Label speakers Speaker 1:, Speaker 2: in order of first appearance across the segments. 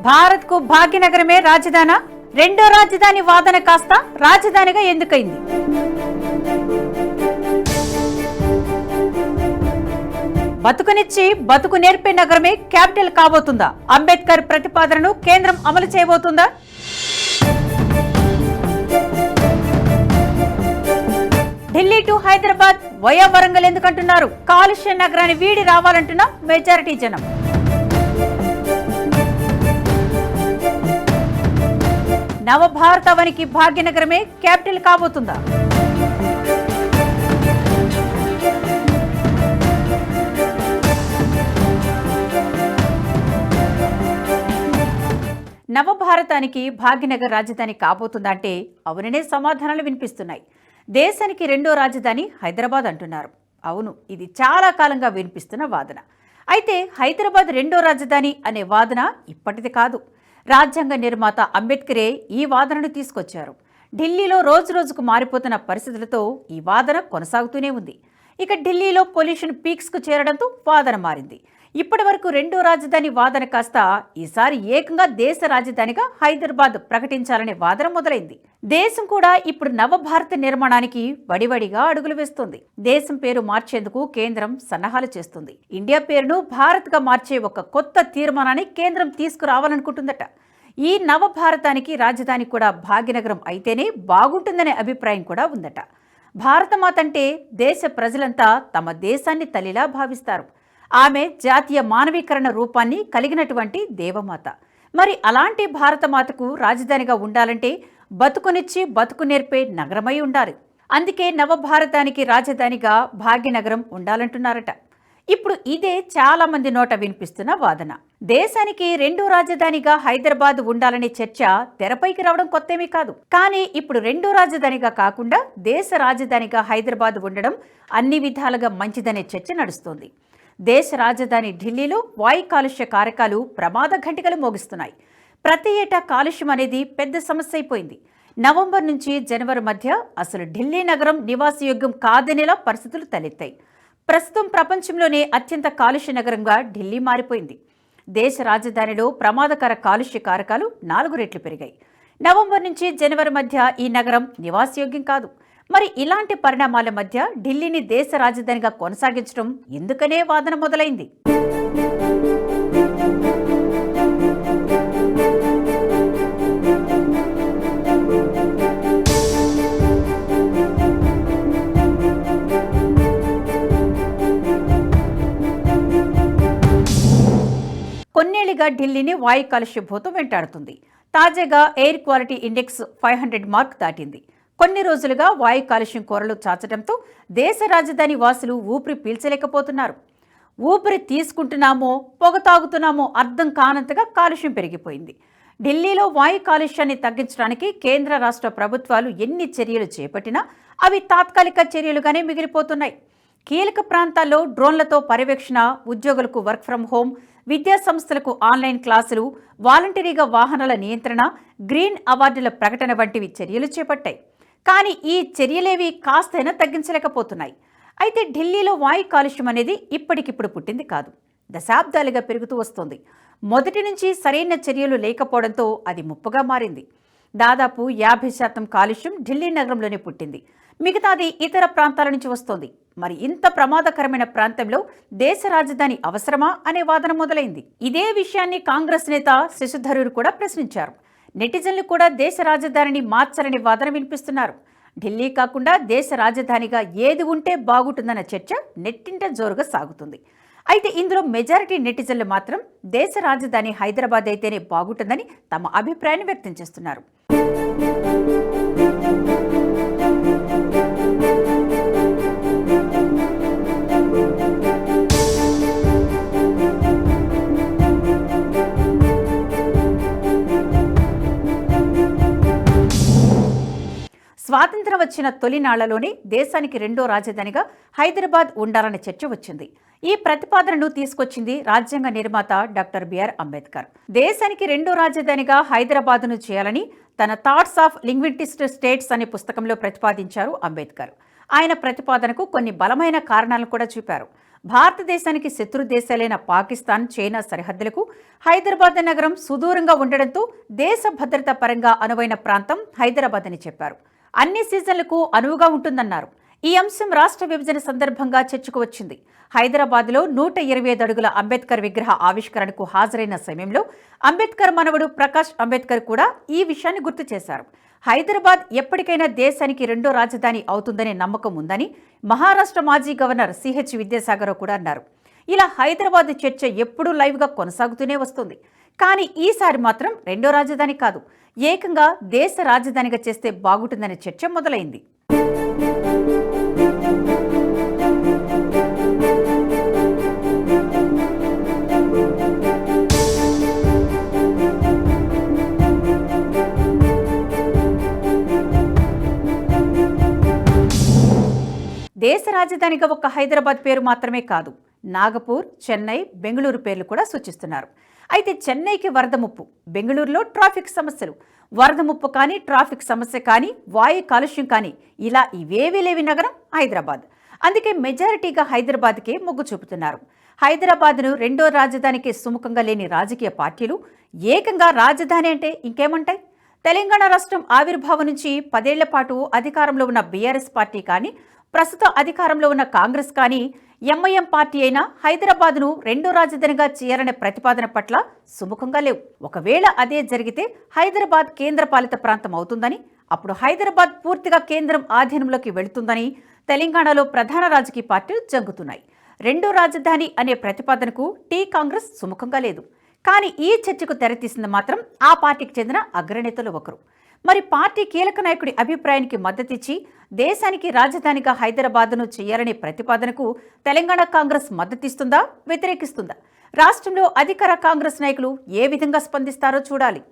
Speaker 1: భారత్కు భాగ్యనగరమే రాజధానా? రెండో రాజధాని వాదన కాస్త రాజధానిగా ఎందుకైంది? బతుకునిచ్చి బతుకు నేర్పే నగరమే క్యాపిటల్ కాబోతుందా? అంబేద్కర్ ప్రతిపాదనను కేంద్రం అమలు చేయబోతుందా? ఢిల్లీ టు హైదరాబాద్ వయా వరంగల్ ఎందుకంటున్నారు? కాలుష్య నగరాన్ని వీడి రావాలంటున్న మెజారిటీ జనం. నవభారతావనికి భాగ్యనగరమే క్యాపిటల్ కాబోతుందా? నవభారతానికి భాగ్యనగర్ రాజధాని కాబోతుందా అంటే అవుననే సమాధానాలు వినిపిస్తున్నాయి. దేశానికి రెండో రాజధాని హైదరాబాద్ అంటున్నారు. అవును, ఇది చాలా కాలంగా వినిపిస్తున్న వాదన. అయితే హైదరాబాద్ రెండో రాజధాని అనే వాదన ఇప్పటిది కాదు. రాజ్యాంగ నిర్మాత అంబేద్కరే ఈ వాదనను తీసుకొచ్చారు. ఢిల్లీలో రోజురోజుకు మారిపోతున్న పరిస్థితులతో ఈ వాదన కొనసాగుతూనే ఉంది. ఇక ఢిల్లీలో పొల్యూషన్ పీక్స్కు చేరడంతో వాదన మారింది. ఇప్పటి వరకు రెండో రాజధాని వాదన కాస్త ఈసారి ఏకంగా దేశ రాజధానిగా హైదరాబాద్ ప్రకటించాలనే వాదన మొదలైంది. దేశం కూడా ఇప్పుడు నవభారత నిర్మాణానికి వడివడిగా అడుగులు వేస్తోంది. దేశం పేరు మార్చేందుకు కేంద్రం సన్నాహాలు చేస్తుంది. ఇండియా పేరును భారత్గా మార్చే ఒక కొత్త తీర్మానాన్ని కేంద్రం తీసుకురావాలనుకుంటుందట. ఈ నవభారతానికి రాజధాని కూడా భాగ్యనగరం అయితేనే బాగుంటుందనే అభిప్రాయం కూడా ఉందట. భారతమాత అంటే దేశ ప్రజలంతా తమ దేశాన్ని తల్లిలా భావిస్తారు. ఆమె జాతీయ మానవీకరణ రూపాన్ని కలిగినటువంటి దేవమాత. మరి అలాంటి భారతమాతకు రాజధానిగా ఉండాలంటే బతుకునిచ్చి బతుకు నేర్పే నగరమై ఉండాలి. అందుకే నవభారతానికి రాజధానిగా భాగ్యనగరం ఉండాలంటున్నారట. ఇప్పుడు ఇదే చాలా మంది నోట వినిపిస్తున్న వాదన. దేశానికి రెండో రాజధానిగా హైదరాబాద్ ఉండాలనే చర్చ తెరపైకి రావడం కొత్తేమీ కాదు. కానీ ఇప్పుడు రెండో రాజధానిగా కాకుండా దేశ రాజధానిగా హైదరాబాద్ ఉండడం అన్ని విధాలుగా మంచిదనే చర్చ నడుస్తోంది. దేశ రాజధాని ఢిల్లీలో వాయు కాలుష్య కారకాలు ప్రమాద ఘంటికలు మోగిస్తున్నాయి. ప్రతి ఏటా కాలుష్యం అనేది పెద్ద సమస్య అయిపోయింది. నవంబర్ నుంచి జనవరి మధ్య అసలు ఢిల్లీ నగరం నివాసయోగ్యం కాదనేలా పరిస్థితులు తలెత్తాయి. ప్రస్తుతం ప్రపంచంలోనే అత్యంత కాలుష్య నగరంగా ఢిల్లీ మారిపోయింది. దేశ రాజధానిలో ప్రమాదకర కాలుష్య కారకాలు 4 రెట్లు పెరిగాయి. నవంబర్ నుంచి జనవరి మధ్య ఈ నగరం నివాసయోగ్యం కాదు. మరి ఇలాంటి పరిణామాల మధ్య ఢిల్లీని దేశ రాజధానిగా కొనసాగించడం ఎందుకనే వాదన మొదలైంది. కొన్నేళ్లుగా ఢిల్లీని వాయు కాలుష్య భూతం వెంటాడుతుంది. తాజాగా ఎయిర్ క్వాలిటీ ఇండెక్స్ 500 మార్క్ దాటింది. కొన్ని రోజులుగా వాయు కాలుష్యం కోరలు చాచడంతో దేశ రాజధాని వాసులు ఊపిరి పీల్చలేకపోతున్నారు. ఊపిరి తీసుకుంటున్నామో పొగ తాగుతున్నామో అర్థం కానంతగా కాలుష్యం పెరిగిపోయింది. ఢిల్లీలో వాయు కాలుష్యాన్ని తగ్గించడానికి కేంద్ర రాష్ట్ర ప్రభుత్వాలు ఎన్ని చర్యలు చేపట్టినా అవి తాత్కాలిక చర్యలుగానే మిగిలిపోతున్నాయి. కీలక ప్రాంతాల్లో డ్రోన్లతో పర్యవేక్షణ, ఉద్యోగులకు వర్క్ ఫ్రం హోం, విద్యా సంస్థలకు ఆన్లైన్ క్లాసులు, వాలంటరీగా వాహనాల నియంత్రణ, గ్రీన్ అవార్డుల ప్రకటన వంటివి చర్యలు చేపట్టాయి. కానీ ఈ చర్యలేవి కాస్తైనా తగ్గించలేకపోతున్నాయి. అయితే ఢిల్లీలో వాయు కాలుష్యం అనేది ఇప్పటికిప్పుడు పుట్టింది కాదు, దశాబ్దాలుగా పెరుగుతూ వస్తోంది. మొదటి నుంచి సరైన చర్యలు లేకపోవడంతో అది ముప్పుగా మారింది. దాదాపు 50% కాలుష్యం ఢిల్లీ నగరంలోనే పుట్టింది. మిగతాది ఇతర ప్రాంతాల నుంచి వస్తోంది. మరి ఇంత ప్రమాదకరమైన ప్రాంతంలో దేశ రాజధాని అవసరమా అనే వాదన మొదలైంది. ఇదే విషయాన్ని కాంగ్రెస్ నేత శశి థరూర్ కూడా ప్రశ్నించారు. నెటిజన్లు కూడా దేశ రాజధానిని మార్చాలని వాదన వినిపిస్తున్నారు. ఢిల్లీ కాకుండా దేశ రాజధానిగా ఏది ఉంటే బాగుంటుందన్న చర్చ నెట్టింట జోరుగా సాగుతుంది. అయితే ఇందులో మెజారిటీ నెటిజన్లు మాత్రం దేశ రాజధాని హైదరాబాద్ అయితేనే బాగుంటుందని తమ అభిప్రాయాన్ని వ్యక్తం చేస్తున్నారు. స్వాతంత్రం వచ్చిన తొలినాళ్లలోనే దేశానికి రెండో రాజధానిగా హైదరాబాద్ ఉండాలనే చర్చ వచ్చింది. ఈ ప్రతిపాదనను తీసుకొచ్చింది రాజ్యాంగ నిర్మాత డాక్టర్ బిఆర్ అంబేద్కర్. దేశానికి రెండో రాజధానిగా హైదరాబాద్ను చేయాలని తన థాట్స్ ఆఫ్ లింగ్విస్టిక్ స్టేట్స్ అనే పుస్తకంలో ప్రతిపాదించారు అంబేద్కర్. ఆయన ప్రతిపాదనకు కొన్ని బలమైన కారణాలను కూడా చూపారు. భారతదేశానికి శత్రు దేశాలైన పాకిస్తాన్, చైనా సరిహద్దులకు హైదరాబాద్ నగరం సుదూరంగా ఉండడంతో దేశ భద్రత పరంగా అనువైన ప్రాంతం హైదరాబాద్ అని చెప్పారు. అన్ని సీజన్లకు అనువుగా ఉంటుందన్నారు. ఈ అంశం రాష్ట్ర విభజన సందర్భంగా చర్చకు వచ్చింది. హైదరాబాద్లో 125 అడుగుల అంబేద్కర్ విగ్రహ ఆవిష్కరణకు హాజరైన సమయంలో అంబేద్కర్ మనవడు ప్రకాష్ అంబేద్కర్ కూడా ఈ విషయాన్ని గుర్తు చేశారు. హైదరాబాద్ ఎప్పటికైనా దేశానికి రెండో రాజధాని అవుతుందనే నమ్మకం ఉందని మహారాష్ట్ర మాజీ గవర్నర్ సిహెచ్ విద్యాసాగర్ కూడా అన్నారు. ఇలా హైదరాబాద్ చర్చ ఎప్పుడూ లైవ్గా కొనసాగుతూనే వస్తుంది. కానీ ఈసారి మాత్రం రెండో రాజధాని కాదు, ఏకంగా దేశ రాజధానిగా చేస్తే బాగుంటుందనే చర్చ మొదలైంది. దేశ రాజధానిగా ఒక్క హైదరాబాద్ పేరు మాత్రమే కాదు, నాగపూర్, చెన్నై, బెంగళూరు పేర్లు కూడా సూచిస్తున్నారు. అయితే చెన్నైకి వరద ముప్పు, బెంగళూరులో ట్రాఫిక్ సమస్యలు. వరద ముప్పు కానీ, ట్రాఫిక్ సమస్య కానీ, వాయు కాలుష్యం కానీ, ఇలా ఇవేవీ లేవి నగరం హైదరాబాద్. అందుకే మెజారిటీగా హైదరాబాద్కే మొగ్గు చూపుతున్నారు. హైదరాబాద్ను రెండో రాజధానికి సుముఖంగా లేని రాజకీయ పార్టీలు ఏకంగా రాజధాని అంటే ఇంకేమంటాయి? తెలంగాణ రాష్ట్రం ఆవిర్భావం నుంచి 10 ఏళ్ల పాటు అధికారంలో ఉన్న బీఆర్ఎస్ పార్టీ కానీ, ప్రస్తుతం అధికారంలో ఉన్న కాంగ్రెస్ కానీ, ఎంఐఎం పార్టీ అయినా హైదరాబాద్ను రెండో రాజధానిగా చేయాలనే ప్రతిపాదన పట్ల సుముఖంగా లేవు. ఒకవేళ అదే జరిగితే హైదరాబాద్ కేంద్రపాలిత ప్రాంతం అవుతుందని, అప్పుడు హైదరాబాద్ పూర్తిగా కేంద్రం ఆధీనంలోకి వెళుతుందని తెలంగాణలో ప్రధాన రాజకీయ పార్టీలు జంగుతున్నాయి. రెండో రాజధాని అనే ప్రతిపాదనకు కాంగ్రెస్ సుముఖంగా లేదు. కానీ ఈ చర్చకు తెరతీసింది మాత్రం ఆ పార్టీకి చెందిన అగ్రనేతలు ఒకరు. మరి పార్టీ కీలక నాయకుడి అభిప్రాయానికి మద్దతిచ్చి దేశానికి రాజధానిగా హైదరాబాద్ను చేయాలనే ప్రతిపాదనకు తెలంగాణ కాంగ్రెస్ మద్దతిస్తుందా, వ్యతిరేకిస్తుందా? రాష్ట్రంలో అధికార కాంగ్రెస్ నాయకులు ఏ విధంగా స్పందిస్తారో చూడాలి.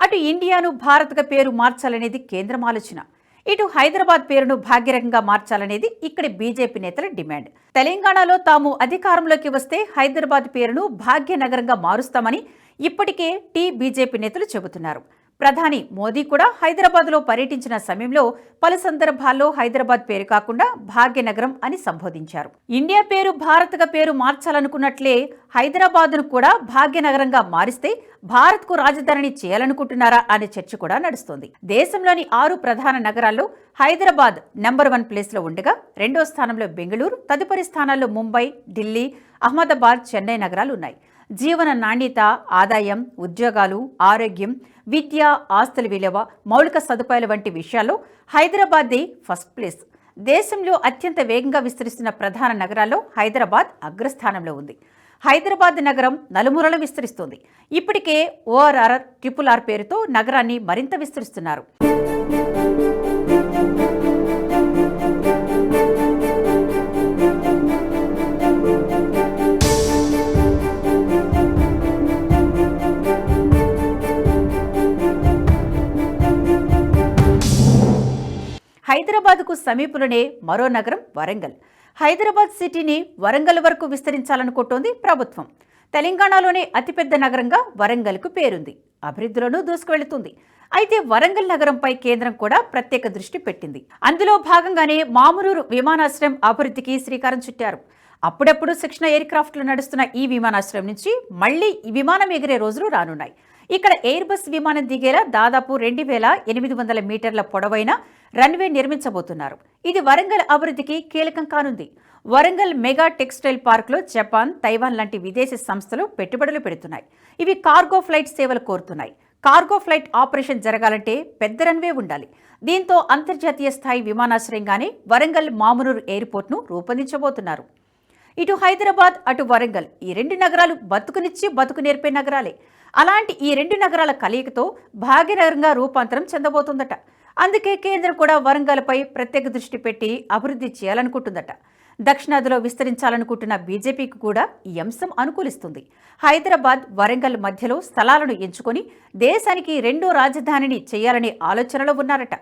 Speaker 1: అటు ఇండియాను భారత్గా పేరు మార్చాలనేది కేంద్రం ఆలోచన, ఇటు హైదరాబాద్ పేరును భాగ్యనగరంగా మార్చాలనేది ఇక్కడి బీజేపీ నేతల డిమాండ్. తెలంగాణలో తాము అధికారంలోకి వస్తే హైదరాబాద్ పేరును భాగ్యనగరంగా మారుస్తామని ఇప్పటికే బీజేపీ నేతలు చెబుతున్నారు. ప్రధాని మోదీ కూడా హైదరాబాద్లో పర్యటించిన సమయంలో పలు సందర్భాల్లో హైదరాబాద్ పేరు కాకుండా భాగ్యనగరం అని సంబోధించారు. ఇండియా పేరు భారత్గా పేరు మార్చాలనుకున్నట్లే హైదరాబాద్ను కూడా భాగ్యనగరంగా మారిస్తే భారత్కు రాజధానిని చేయాలనుకుంటున్నారా అనే చర్చ కూడా నడుస్తోంది. దేశంలోని 6 ప్రధాన నగరాల్లో హైదరాబాద్ నెంబర్ 1 ప్లేస్లో ఉండగా, రెండో స్థానంలో బెంగళూరు, తదుపరి స్థానాల్లో ముంబై, ఢిల్లీ, అహ్మదాబాద్, చెన్నై నగరాలు ఉన్నాయి. జీవన నాణ్యత, ఆదాయం, ఉద్యోగాలు, ఆరోగ్యం, విద్య, ఆస్తుల విలువ, మౌలిక సదుపాయాల వంటి విషయాల్లో హైదరాబాద్దే ఫస్ట్ ప్లేస్. దేశంలో అత్యంత వేగంగా విస్తరిస్తున్న ప్రధాన నగరాల్లో హైదరాబాద్ అగ్రస్థానంలో ఉంది. హైదరాబాద్ నగరం నలుమూలల విస్తరిస్తోంది. ఇప్పటికే ORR, RRR పేరుతో నగరాన్ని మరింత విస్తరిస్తున్నారు. హైదరాబాద్కు సమీపంలోనే మరో నగరం వరంగల్. హైదరాబాద్ సిటీని వరంగల్ వరకు విస్తరించాలనుకుంటోంది ప్రభుత్వం. తెలంగాణలోనే అతిపెద్ద నగరంగా వరంగల్కు పేరుంది. అభివృద్ధిలోనూ దూసుకువెళుతుంది. అయితే వరంగల్ నగరంపై కేంద్రం కూడా ప్రత్యేక దృష్టి పెట్టింది. అందులో భాగంగానే మామునూరు విమానాశ్రయం అభివృద్ధికి శ్రీకారం చుట్టారు. అప్పుడప్పుడు శిక్షణ ఎయిర్ క్రాఫ్ట్లు నడుస్తున్న ఈ విమానాశ్రయం నుంచి మళ్లీ ఈ విమానం ఎగిరే రోజులు రానున్నాయి. ఇక్కడ ఎయిర్ బస్ విమానం దిగేలా దాదాపు 2800 మీటర్ల పొడవైన రన్వే నిర్మించబోతున్నారు. ఇది వరంగల్ అభివృద్ధికి కీలకం కానుంది. వరంగల్ మెగా టెక్స్టైల్ పార్క్లో జపాన్, తైవాన్ లాంటి విదేశీ సంస్థలు పెట్టుబడులు పెడుతున్నాయి. ఇవి కార్గో ఫ్లైట్ సేవలు కోరుతున్నాయి. కార్గో ఫ్లైట్ ఆపరేషన్ జరగాలంటే పెద్ద రన్వే ఉండాలి. దీంతో అంతర్జాతీయ స్థాయి విమానాశ్రయంగానే వరంగల్ మామునూరు ఎయిర్పోర్ట్ను రూపొందించబోతున్నారు. ఇటు హైదరాబాద్, అటు వరంగల్, ఈ 2 నగరాలు బతుకునిచ్చి బతుకు నేర్పే నగరాలే. అలాంటి ఈ 2 నగరాల కలయికతో భాగ్యనగరంగా రూపాంతరం చెందబోతుందట. అందుకే కేంద్రం కూడా వరంగల్పై ప్రత్యేక దృష్టి పెట్టి అభివృద్ధి చేయాలనుకుంటుందట. దక్షిణాదిలో విస్తరించాలనుకుంటున్న బీజేపీకి కూడా ఈ అంశం అనుకూలిస్తుంది. హైదరాబాద్, వరంగల్ మధ్యలో స్థలాలను ఎంచుకొని దేశానికి రెండో రాజధానిని చేయాలనే ఆలోచనలో ఉన్నారట.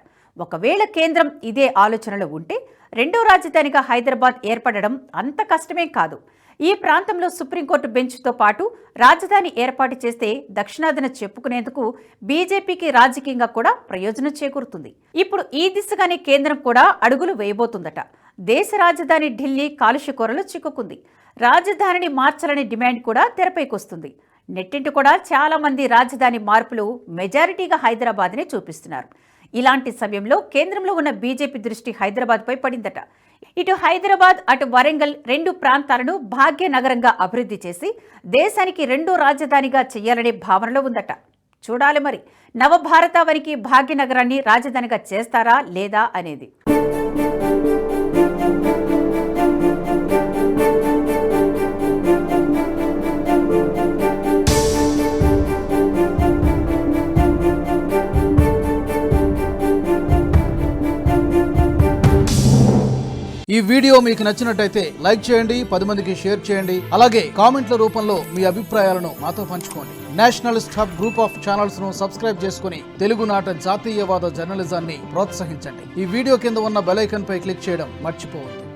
Speaker 1: ఒకవేళ కేంద్రం ఇదే ఆలోచనలో ఉంటే రెండో రాజధానిగా హైదరాబాద్ ఏర్పడడం అంత కష్టమే కాదు. ఈ ప్రాంతంలో సుప్రీంకోర్టు బెంచ్తో పాటు రాజధాని ఏర్పాటు చేస్తే దక్షిణాదిన చెప్పుకునేందుకు బీజేపీకి రాజకీయంగా కూడా ప్రయోజనం చేకూరుతుంది. ఇప్పుడు ఈ దిశగానే కేంద్రం కూడా అడుగులు వేయబోతుందట. దేశ రాజధాని ఢిల్లీ కాలుష్య కోరలో చిక్కుకుంది. రాజధానిని మార్చాలనే డిమాండ్ కూడా తెరపైకొస్తుంది. నెట్టింటి కూడా చాలా మంది రాజధాని మార్పులు మెజారిటీగా హైదరాబాద్నే చూపిస్తున్నారు. ఇలాంటి సమయంలో కేంద్రంలో ఉన్న బీజేపీ దృష్టి హైదరాబాద్పై పడిందట. ఇటు హైదరాబాద్ అటు వరంగల్ రెండు ప్రాంతాలను భాగ్యనగరంగా అభివృద్ధి చేసి దేశానికి రెండో రాజధానిగా చేయాలనే భావనలో ఉందట. చూడాలి మరి నవభారతావనికి భాగ్యనగరాన్ని రాజధానిగా చేస్తారా లేదా అనేది.
Speaker 2: ఈ వీడియో మీకు నచ్చినట్టయితే లైక్ చేయండి, 10 మందికి షేర్ చేయండి. అలాగే కామెంట్ల రూపంలో మీ అభిప్రాయాలను మాతో పంచుకోండి. Nationalist hub group of channels ను సబ్స్క్రైబ్ చేసుకుని తెలుగునాట జాతీయవాద జర్నలిజాన్ని ప్రోత్సహించండి. ఈ వీడియో కింద ఉన్న బెల్ ఐకాన్ పై క్లిక్ చేయడం మర్చిపోవద్దు.